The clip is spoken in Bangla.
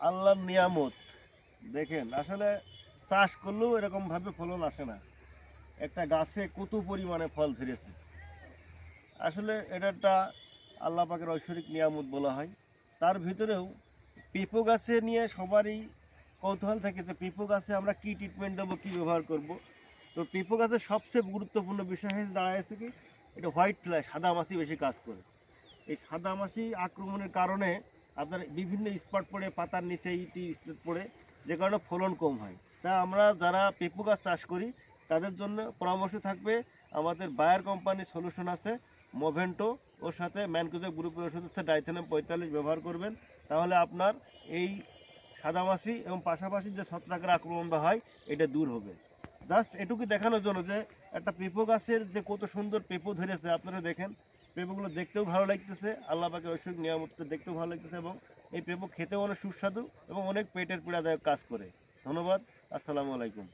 আল্লাহর নিয়ামত। দেখেন আসলে চাষ করলেও এরকমভাবে ফলন আসে না। একটা গাছে কত পরিমাণে ফল ধরেছে, আসলে এটা একটা আল্লাহ পাকের ঐশ্বরিক নিয়ামত বলা হয়। তার ভিতরেও পেঁপো গাছে নিয়ে সবারই কৌতূহল থাকে যে পেঁপো গাছে আমরা কী ট্রিটমেন্ট দেবো, কী ব্যবহার করব। তো পেঁপো গাছের সবচেয়ে গুরুত্বপূর্ণ বিষয় হয়েছে দাঁড়াচ্ছে কি, এটা হোয়াইট ফ্লাই, সাদা মাছি বেশি কাজ করে। এই সাদা মাছি আক্রমণের কারণে আপনার বিভিন্ন স্পট পড়ে, পাতার নিচে ইটি স্পট পড়ে, যে কারণে ফলন কম হয়। তা আমরা যারা পেঁপো গাছ চাষ করি তাদের জন্য পরামর্শ থাকবে, আমাদের বায়ার কোম্পানির সলিউশন আছে মোভেন্টো, ওর সাথে ম্যানকোজেব গ্রুপের ওষুধ হচ্ছে ডাইথেনাম 45 ব্যবহার করবেন। তাহলে আপনার এই সাদামাছি এবং পাশাপাশি যে ছত্রাকের আক্রমণটা হয় এটা দূর হবে। জাস্ট এটুকু দেখানোর জন্য যে একটা পেঁপো গাছের যে কত সুন্দর পেঁপো ধরেছে, আপনারা দেখেন পেঁপোগুলো দেখতেও ভালো লাগতেছে, আল্লাহ পাকের ঐশ্বরিক নিয়ামতটা দেখতেও ভালো লাগতেছে, এবং এই পেঁপো খেতেও অনেক সুস্বাদু এবং অনেক পেটের পীড়াদায়ক কাজ করে। ধন্যবাদ। আসসালামু আলাইকুম।